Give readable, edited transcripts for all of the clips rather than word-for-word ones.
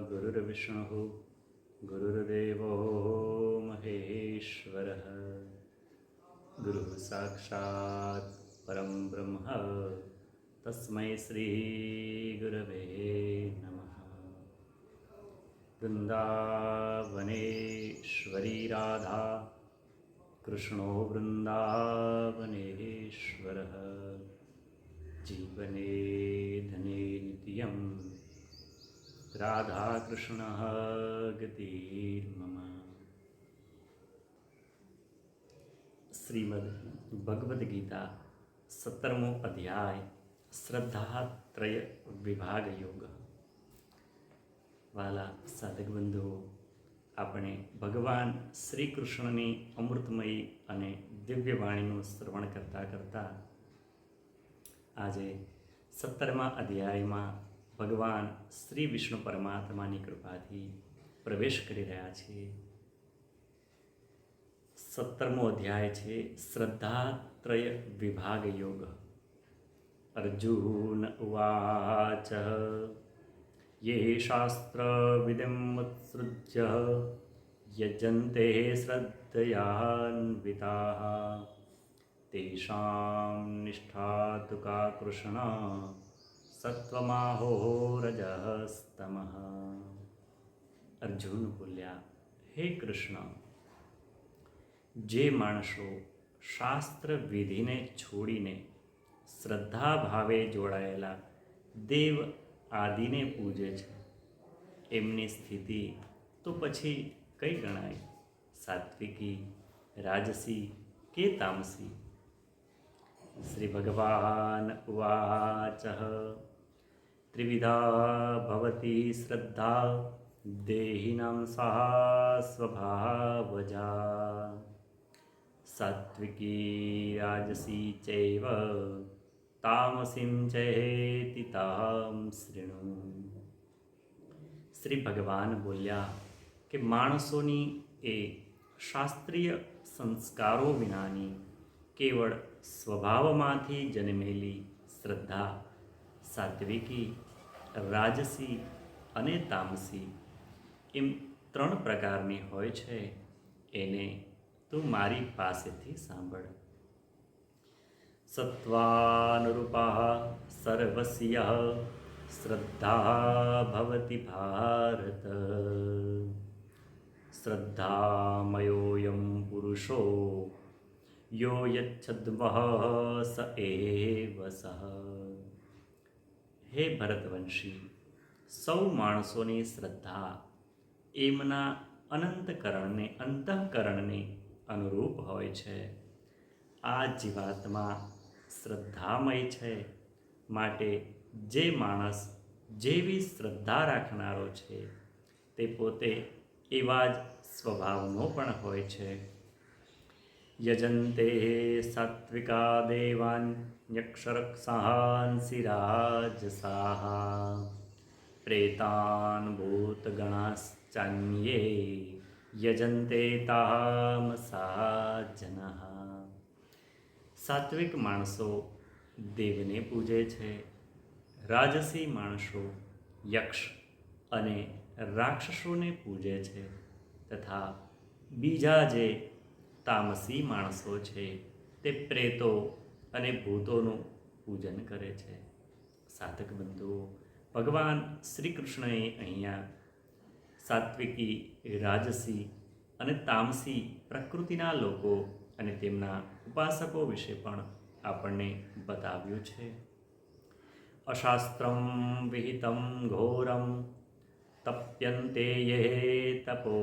गुरुर्विष्णुः गुरुर्देवो महेश्वरः गुरुः साक्षात् परं ब्रह्म तस्मै श्रीगुरवे नमः। वृन्दावनेश्वरी राधा कृष्णो वृन्दावनेश्वरः जीवने धने नित्यं राधाकृष्णः गतिर्मम। श्रीमद् भगवद गीता 17मो अध्याय श्रद्धात्रय विभाग योग। વાલા સાધક બંધુઓ, આપણે ભગવાન શ્રી કૃષ્ણની અમૃતમયી અને દિવ્ય વાણીનું શ્રવણ કરતાં કરતાં આજે 17મા અધ્યાયમાં ભગવાન શ્રી વિષ્ણુ પરમાત્માની કૃપાથી પ્રવેશ કરી રહ્યા છીએ. 17મો અધ્યાય છે શ્રદ્ધાત્રય વિભાગ યોગ. અર્જુન ઉવાચ ये शास्त्रविधिमुत्सृज्य यजन्ते श्रद्धयान्विताः तेषां निष्ठा तु का कृष्ण सत्वमाहो रजस्तमः. અર્જુન બોલ્યા, હે કૃષ્ણ, જે માણસો શાસ્ત્ર વિધિને છોડીને શ્રદ્ધા ભાવે જોડાયેલા દેવ આદિને પૂજે છે, એમની સ્થિતિ તો પછી કઈ ગણાય? સાત્વિકી, રાજસી કે તામસી? શ્રી ભગવાન ઉવાચ ત્રિવિધા ભવતી શ્રદ્ધા દેહિનાં સા સ્વભાવજા સાત્વિકી રાજસી ચૈવ તામસીમ ચેતિ તામ શૃણુ. શ્રી ભગવાન બોલ્યા કે માણસોની એ શાસ્ત્રીય સંસ્કારો વિનાની કેવળ સ્વભાવમાંથી જન્મેલી શ્રદ્ધા સાત્વિકી, રાજસી અને તામસી એમ 3 પ્રકારની હોય છે. એને તું મારી પાસેથી સાંભળ. સત્વાનુરૂપા સર્વસ્ય શ્રદ્ધા ભવતિ ભારત શ્રદ્ધામયોયં પુરુષો યો યચ્છદ્મઃ સ એવ સઃ. હે ભરતવંશી, સૌ માણસોની શ્રદ્ધા એમના અંતઃકરણને અનુરૂપ હોય છે. આ જીવાત્મા શ્રદ્ધામય છે, માટે જે માણસ જેવી શ્રદ્ધા રાખનારો છે તે પોતે એવા જ સ્વભાવનો પણ હોય છે. યજન્તે સાત્વિકા દેવાન્યક્ષરક્ષાંસી રાજસાઃ પ્રેતાન ભૂતગણાશ્ચાન્યે યજન્તે તામસા જનઃ. સાત્વિક માણસો દેવને પૂજે છે, રાજસી માણસો યક્ષ અને રાક્ષસોને પૂજે છે, તથા બીજા જે તામસી માણસો છે તે પ્રેતો અને ભૂતોનું પૂજન કરે છે. સાધક બંધુઓ, ભગવાન શ્રી કૃષ્ણએ અહીંયા સાત્વિકી, રાજસી અને તામસી પ્રકૃતિના લોકો અને તેમના ઉપાસકો વિશે પણ આપણને બતાવ્યું છે. અશાસ્ત્રમ વિહિતમ ઘોરમ તપ્યન્તે યે તપો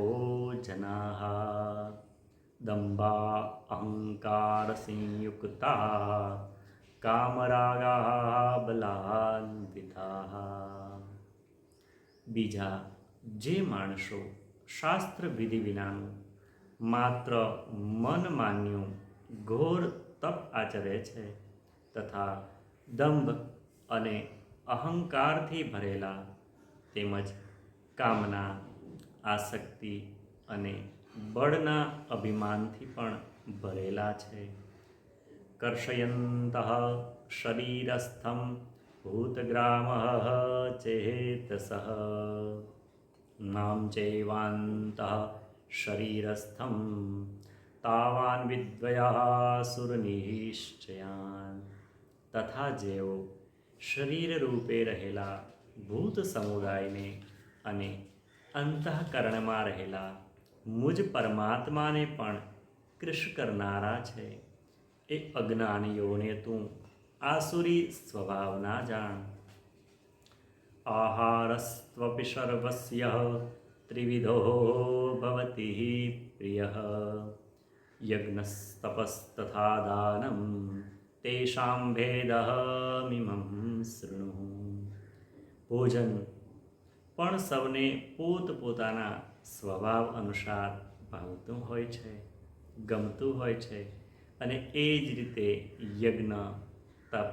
જનાઃ દંભા અહંકાર સંયુક્તા કામરાગા બલાન્વિતાઃ. બીજા જે માણસો શાસ્ત્ર વિધિ વિનાનું માત્ર મન માન્યું ઘોર તપ આચરે છે, તથા દંભ અને અહંકારથી ભરેલા તેમજ કામના, આસક્તિ અને બળના અભિમાનથી પણ ભરેલા છે. કર્ષયંતઃ શરીરસ્થમ भूतग्रामः चेतसः नाम चैवान्तः शरीरस्थं तावान् વિદ્વયાસુરનિશ્ચયાન તથા જેઓ શરીર રૂપે રહેલા ભૂત સમુદાયને અને અંતઃકરણમાં રહેલા મુજ પરમાત્માને પણ કૃશ કરનારા છે એ અજ્ઞાનીઓને તું આસુરી સ્વભાવના જાણ. આહારસ્ત્વપી સર્વસ્ય ત્રિવિધો ભવતિ પ્રિયઃ યજ્ઞસ્તપસ્તથા દાનમ તેષાં ભેદમિમં શૃણુ. ભોજન પણ સૌને પોતપોતાના સ્વભાવ અનુસાર ભાવતું હોય છે, ગમતું હોય છે, અને એ જ રીતે યજ્ઞ, તપ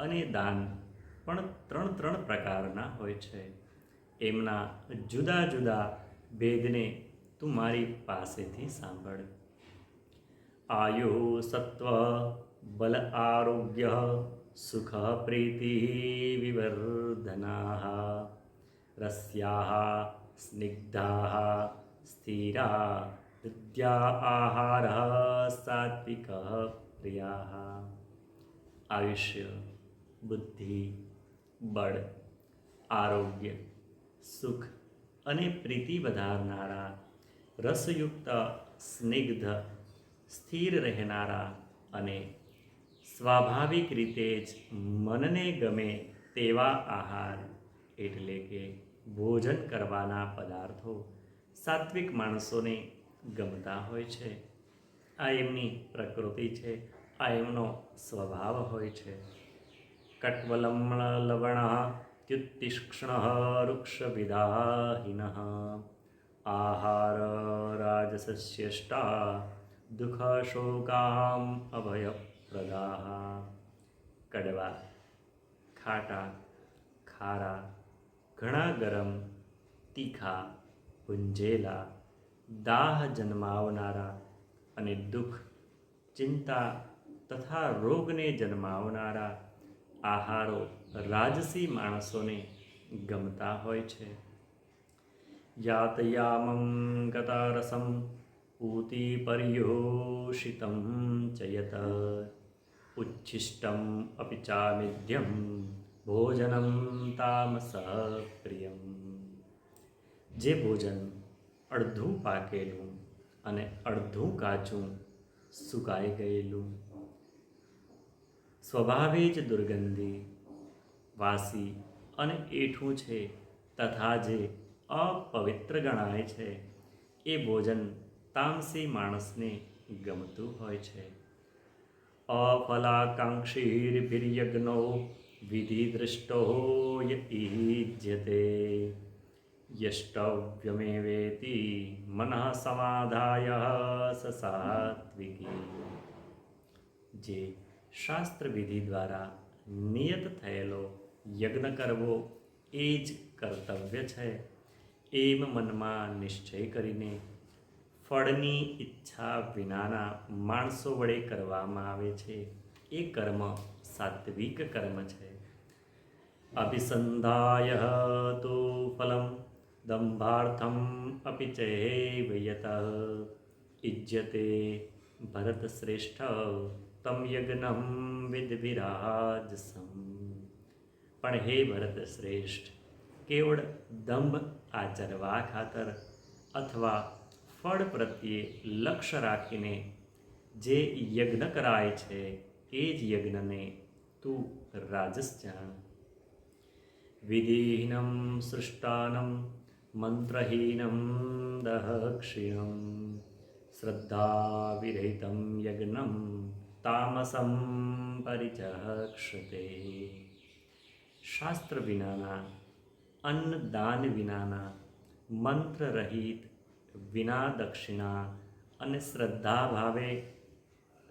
અને દાન પણ ત્રણ પ્રકારના હોય છે. એમના જુદા જુદા ભેદને તું મારી પાસેથી સાંભળ. આયુ સત્વ બલ આરોગ્ય સુખ પ્રીતિ વિવર્ધનાઃ રસ્યાઃ સ્નિગ્ધાઃ સ્થિરા વિદ્યા આહારઃ સાત્વિકઃ પ્રિયાઃ. આયુષ્ય, બુદ્ધિ, બળ, આરોગ્ય, સુખ અને પ્રીતિ વધારનારા, રસયુક્ત, સ્નિગ્ધ, સ્થિર રહેનારા અને સ્વાભાવિક રીતે જ મનને ગમે તેવા આહાર એટલે કે ભોજન કરવાના પદાર્થો સાત્વિક માણસોને ગમતા હોય છે. આ એમની પ્રકૃતિ છે, આ એમનો સ્વભાવ હોય છે. કટ્વલમ્ળ લવણ ત્યુત્તિક્ષ્ણ વૃક્ષ વિદાહિનઃ આહાર રાજસસ્યષ્ટા દુઃખ શોકામ અભયપ્રદાઃ. કડવા, ખાટા, ખારા, ઘણા ગરમ, તીખા, ભુંજેલા, દાહ જન્માવનારા અને દુઃખ, ચિંતા તથા રોગને જન્માવનારા આહારો રાજસી માણસોને ગમતા હોય છે. યાતયામં ગતારસમ ઊતિ પર્યુષિતં ચ યત ઉચ્છિષ્ટમ અપિ ચામિધ્યમ ભોજનમ તામસ પ્રિયમ. જે ભોજન અડધું પાકેલું અને અડધું કાચું, સુકાઈ ગયેલું, સ્વભાવે જ દુર્ગંધી, વાસી અને એઠું છે તથા જે અપવિત્ર ગણાય છે એ ભોજન તામસી માણસને ગમતું હોય છે. અફલાકાંક્ષીર્ભિર્યજ્ઞો વિધિદૃષ્ટો યઈજ્યતે યષ્ટવ્યમેવેતિ મનઃ સમાધાય સ સાત્વિકી. જે શાસ્ત્ર વિધિ દ્વારા નિયત થયેલો યજ્ઞ કરવો એ જ કર્તવ્ય છે એમ મનમાં નિશ્ચય કરીને ફળની ઈચ્છા વિનાના માણસો વડે કરવામાં આવે છે એ કર્મ સાત્વિક કર્મ છે. અભિસંધાય તો ફલમ દંભાર્થમ અપિ ચૈવ યત ઇજ્યતે ભરતશ્રેષ્ઠ તમ યજ્ઞમ વિદ્વિરાજસમ. પણ હે ભરત શ્રેષ્ઠ, કેવળ દંભ આચરવા ખાતર અથવા ફળ પ્રત્યે લક્ષ્ય રાખીને જે યજ્ઞ કરાય છે એ જ યજ્ઞને તું રાજસ જાણ. વિધિહીનમ સૃષ્ટાનમ મંત્રહીનમ દક્ષિણમ શ્રદ્ધા વિરહિતમ યજ્ઞમ તામસમ પરિચક્ષતે. શાસ્ત્ર વિનાના, અન્ન દાન વિનાના, મંત્ર રહિત, વિના દક્ષિણા અને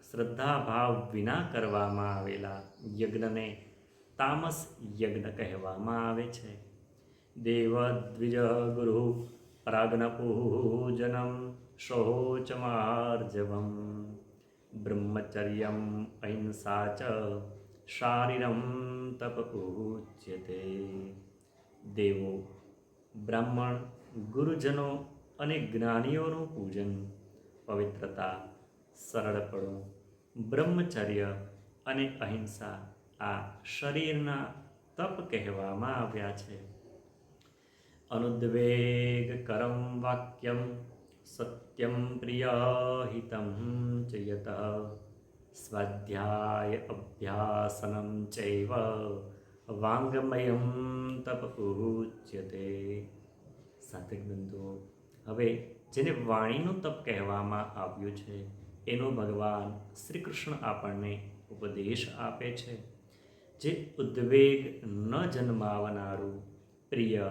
શ્રદ્ધાભાવ વિના કરવામાં આવેલા યજ્ઞને તામસ યજ્ઞ કહેવામાં આવે છે. દેવ દ્વિજ ગુરુ પ્રાજ્ઞપૂજનમ શૌચમાર્જવમ બ્રહ્મચર્યમ અહિંસા ચ શારીરમ તપ પૂજ્યતે. દેવો, બ્રાહ્મણ, ગુરુજનો અને જ્ઞાનીઓનું પૂજન, પવિત્રતા, સરળપણું, બ્રહ્મચર્ય અને અહિંસા આ શરીરના તપ કહેવામાં આવ્યા છે. અનુદ્વેગ કરમ વાક્યમ સત્યમ પ્રિયહિતમ ચ યત સ્વાધ્યાય અભ્યાસનમ ચૈવ વાંગમયમ તપ ઉચ્યતે. સાધક બંધુઓ, હવે જેને વાણીનું તપ કહેવામાં આવ્યું છે એનો ભગવાન શ્રી કૃષ્ણ આપણને ઉપદેશ આપે છે. જે ઉદ્વેગ ન જન્માવનારું, પ્રિય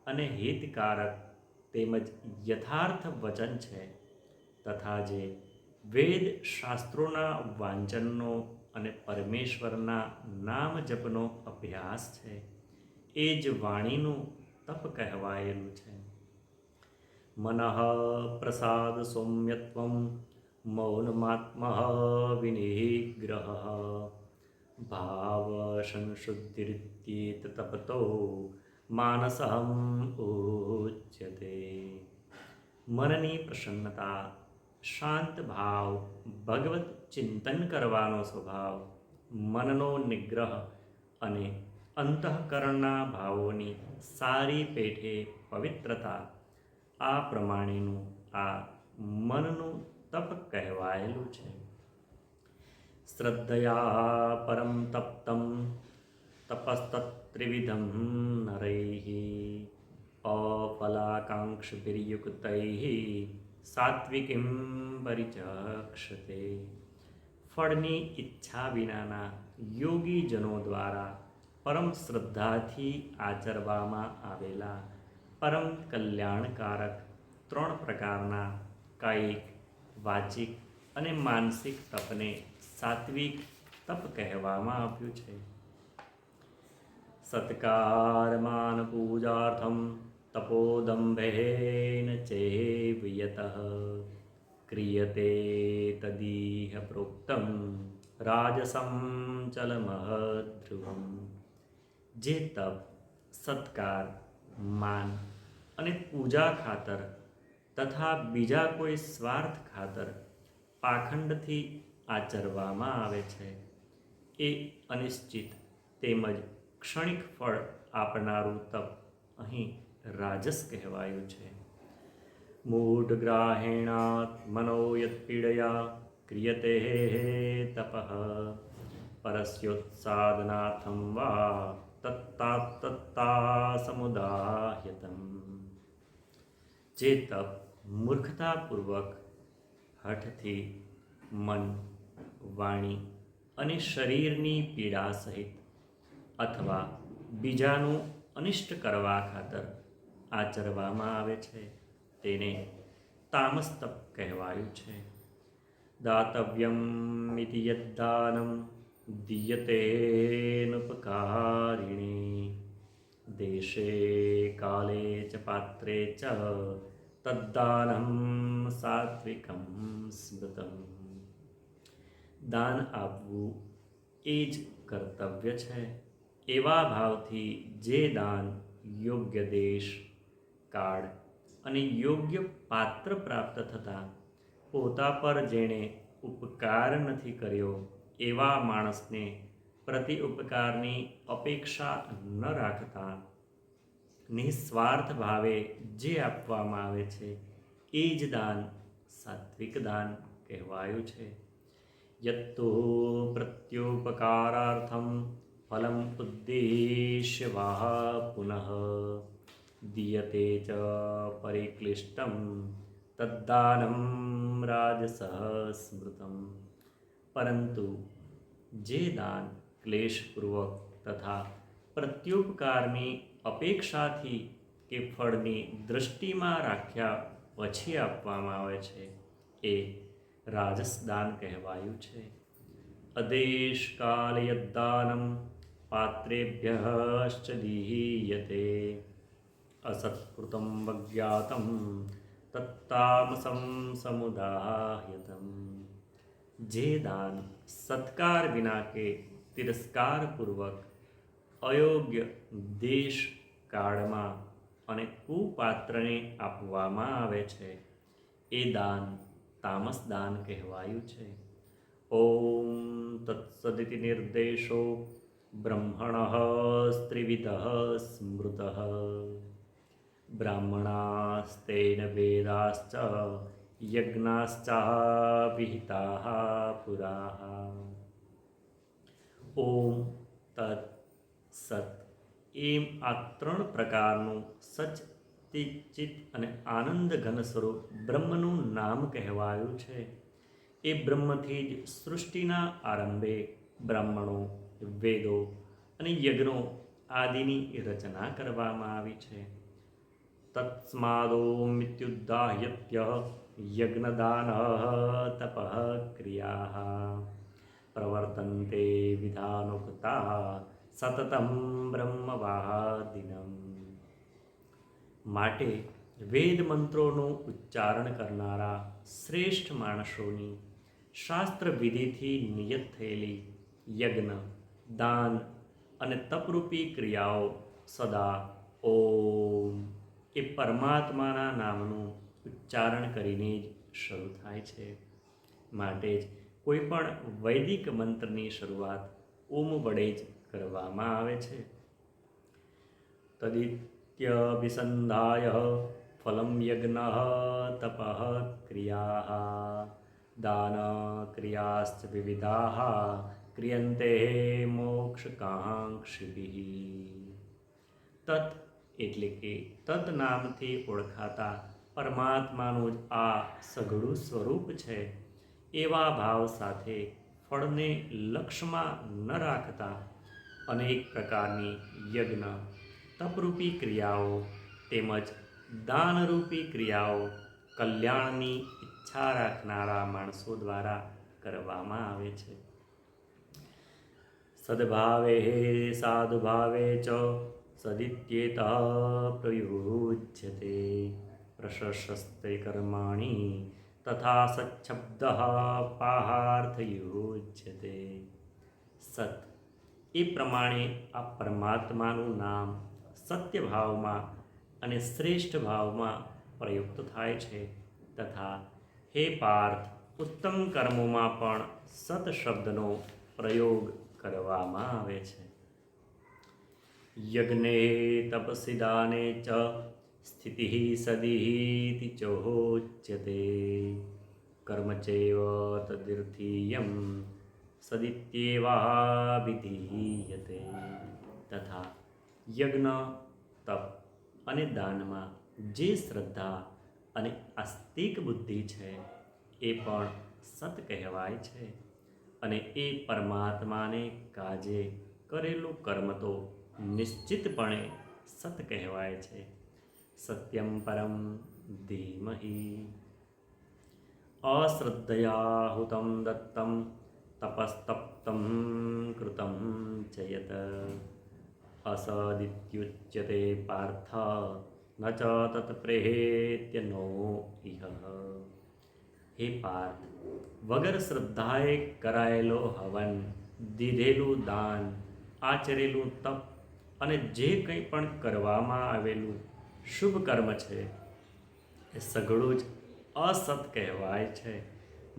અને હિતકારક તેમજ યથાર્થ વચન છે, તથા જે વેદ શાસ્ત્રોના વાંચનનો અને પરમેશ્વરના નામ જપનો અભ્યાસ છે, એ જ વાણીનું તપ કહેવાયેલું છે. મનઃ પ્રસાદ સૌમ્યત્વમ મૌનમાત્મ વિનિગ્રહ ભાવ સંશુદ્ધિરિત્યેત તપતો માનસહમ ઉચ્યતે. મનની પ્રસન્નતા, શાંત ભાવ, ભગવત ચિંતન કરવાનો સ્વભાવ, મનનો નિગ્રહ અને અંતઃકરણના ભાવોની સારી પેઠે પવિત્રતા, આ પ્રમાણેનું આ મનનું તપ કહેવાયેલું છે. શ્રદ્ધયા પરમ તપ્તમ તપસ્તત્રિવિધમ નરૈઃ અફલાકાંક્ષિભિર્યુક્તૈઃ સાત્વિકીમ પરિચક્ષતે. ફળની ઈચ્છા વિનાના યોગીજનો દ્વારા પરમ શ્રદ્ધાથી આચરવામાં આવેલા પરમ કલ્યાણકારક 3 પ્રકારના કાયિક, વાચિક અને માનસિક તપને સાત્વિક તપ કહેવામાં આવ્યું છે. સત્કારમાન પૂજાર્થમ તપોદંભેન ચૈવ યતઃ ક્રિયતે તદીહ પ્રોક્તમ રાજસમ ચલમહદ્ધ્રુવમ. જે તપ સત્કાર, માન અને પૂજા ખાતર તથા બીજા કોઈ સ્વાર્થ ખાતર પાખંડથી આચરવામાં આવે છે, એ અનિશ્ચિત તેમજ ક્ષણિક ફળ આપનારું તપ અહીં રાજસ કહેવાયું છે. મૂઢગ્રાહેણાત્મનો યત્પીડયા ક્રિયતે તપઃ પરસ્યોત્સાદનાથમ વા તત્તા સમુદાહ્યતમ. જે તપ મૂર્ખતાપૂર્વક હઠથી મન, વાણી અને શરીરની પીડા સહિત અથવા બીજાનું અનિષ્ટ કરવા ખાતર આચરવામાં આવે છે, તેને તામસ તપ કહેવાયું છે. દાતવ્યમ ઇતિ યદ્દાનમ દીયતેનુપકારિણી દેશે કાલે ચ પાત્રે ચ તદ્દાનમ સાત્વિકમ સ્મૃતમ. દાન આપવું એ જ કર્તવ્ય છે. એવા ભાવથી જે દાન યોગ્ય દેશ, કાળ અને યોગ્ય પાત્ર પ્રાપ્ત થતાં પોતા પર જેણે ઉપકાર નથી કર્યો એવા માણસને પ્રતિ ઉપકારની અપેક્ષા ન રાખતા નિસ્વાર્થ ભાવે જે આપવામાં આવે છે, એ જ દાન સાત્વિક દાન કહેવાયું છે. યત્તો પ્રત્યુપકારાર્થમ ફલમ ઉદ્દેશ્ય વા પુનઃ દીયતે ચ પરિક્લિષ્ટમ તદ્દાનમ રાજસઃ સ્મૃતમ. પરંતુ જે દાન ક્લેશપૂર્વક તથા પ્રત્યુપકારની અપેક્ષાથી કે ફળની દૃષ્ટિમાં રાખ્યા પછી આપવામાં આવે છે, એ રાજસ દાન કહેવાયું છે. અદેશકાલે યદ્દાનમ પાત્રેભ્યશ્ચ દીયતે અસત્કૃતમ વજ્ઞાતમ તત્તામસં સમુદાહ્યતમ. જે દાન સત્કાર વિના કે તિરસ્કારપૂર્વક અયોગ્ય દેશ કાળમાં અને કુપાત્રને આપવામાં આવે છે એ દાન તામસ દાન કહેવાયું છે. ઓમ તત્સદિતિ નિર્દેશો બ્રહ્મણઃ સ્ત્રિવિદઃ સ્મૃતઃ બ્રાહ્મણાસ્તેન વેદાશ્ચ યજ્ઞાશ્ચાવિહિતાઃ પુરાઃ. ઓમ તત્ સત એમ આ 3 પ્રકારનું સચ ચિત અને આનંદ ઘન સ્વરૂપ બ્રહ્મનું નામ કહેવાયું છે. એ બ્રહ્મથી જ સૃષ્ટિના આરંભે બ્રાહ્મણો, વેદો અને યજ્ઞો આદિની રચના કરવામાં આવી છે. તસ્માદોમિત્યુદાહ્યત્ય યજ્ઞદાન તપઃ ક્રિયા પ્રવર્તન્તે વિધાનોક્તા સતતમ બ્રહ્મવાદિનમ. માટે વેદ મંત્રોનું ઉચ્ચારણ કરનારા શ્રેષ્ઠ માણસોની શાસ્ત્ર વિધિથી નિયત થયેલી યજ્ઞ, દાન અને તપરૂપી ક્રિયાઓ સદા ઓમ એ પરમાત્માના નામનું ઉચ્ચારણ કરીને જ શરૂ થાય છે. માટે જ કોઈ પણ વૈદિક મંત્રની શરૂઆત ઓમ વડે જ કરવામાં આવે છે. તદિત્યભિસંધાય ફલમ યજ્ઞ તપઃ ક્રિયા દાન ક્રિયાશ્ચ વિવિધાઃ ક્રિયન્તે મોક્ષકાંક્ષિભિઃ. તત એટલે કે તદ નામથી ઓળખાતા પરમાત્માનું જ આ સઘળું સ્વરૂપ છે એવા ભાવ સાથે ફળને લક્ષ્યમાં ન રાખતા અનેક પ્રકારની યજ્ઞ, તપરૂપી ક્રિયાઓ તેમજ દાનરૂપી ક્રિયાઓ કલ્યાણની ઈચ્છા રાખનારા માણસો દ્વારા કરવામાં આવે છે. સદભાવે સાધુભાવે ચ સદિત્યેત પ્રયુજ્યતે પ્રશસ્તે કર્માણી તથા સચ્છબ્દ પાહાર્થયુજ્યતે. સત એ પ્રમાણે આ પરમાત્માનું નામ સત્ય ભાવમાં અને શ્રેષ્ઠ ભાવમાં પ્રયુક્ત થાય છે તથા હે પાર્થ ઉત્તમ કર્મોમાં પણ સત શબ્દનો પ્રયોગ કરવામાં આવે છે. યજ્ઞે તપસી દાને ચ સ્થિતિ સદીતિ ચોચ્યતે કર્મ ચૈવ તદીર્થીયમ સદિત્યેવાભિધીયતે. તથા યજ્ઞ, તપ અને દાનમાં જે શ્રદ્ધા અને આસ્તિક બુદ્ધિ છે એ પણ સત કહેવાય છે. અને એ પરમાત્માને કાજે કરેલું કર્મ તો નિશ્ચિતપણે સત કહેવાય છે. સત્યમ પરમ ધીમહિ. અશ્રદ્ધયાહુતમ દત્તમ તપસ્તપ્તમ કૃતમ ચ યત અસદિત્યુચ્યતે પાર્થ ન ચ તત્પ્રેત્યનો ઇહ. હે પાર્થ, વગર શ્રદ્ધાએ કરાયેલો હવન, દીધેલું દાન, આચરેલું તપ અને જે કંઈ પણ કરવામાં આવેલું શુભ કર્મ છે એ સઘળું જ અસત કહેવાય છે.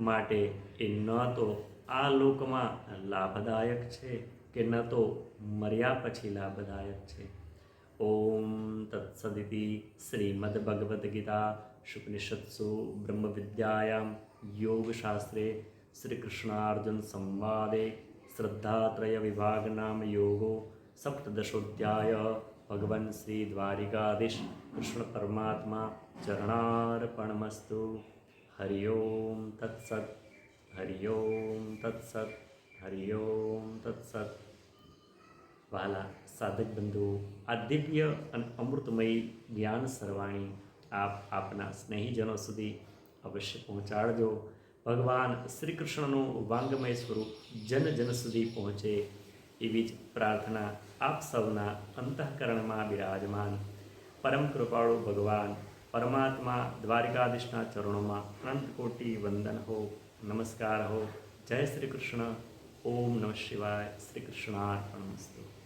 માટે એ ન તો આ લોકમાં લાભદાયક છે કે ન તો મર્યા પછી લાભદાયક છે. ઓમ તત્સદિતિ શ્રીમદ્ ભગવદ્ ગીતા શુપનિષત્સુ બ્રહ્મ વિદ્યાયામ યોગશાસ્ત્રે શ્રી કૃષ્ણાર્જુન સંવાદે શ્રદ્ધાત્રય વિભાગ નામ યોગો સપ્તદશોધ્યાય ભગવન શ્રી દ્વારિકાધીશ કૃષ્ણ પરમાત્મા ચરણાર્પણમસ્તુ. હરિ ઓમ તત્સત. હરિ ઓમ તત્સત. હરિ ઓમ તત્સત. વહાલા સાધક બંધુઓ, આ દિવ્ય અને અમૃતમય જ્ઞાન સરવાણી આપ આપના સ્નેહીજનો સુધી અવશ્ય પહોંચાડજો. ભગવાન શ્રી કૃષ્ણનું વાંગમય સ્વરૂપ જન જન સુધી પહોંચે એવી જ પ્રાર્થના આપ સૌના અંતઃકરણમાં બિરાજમાન પરમ કૃપાળુ ભગવાન પરમાત્મા દ્વારિકાધીશના ચરણોમાં અનંત કોટી વંદન હો, નમસ્કાર હો. જય શ્રી કૃષ્ણ. ઓમ નમઃ શિવાય. શ્રી કૃષ્ણાર્પણમસ્તુ.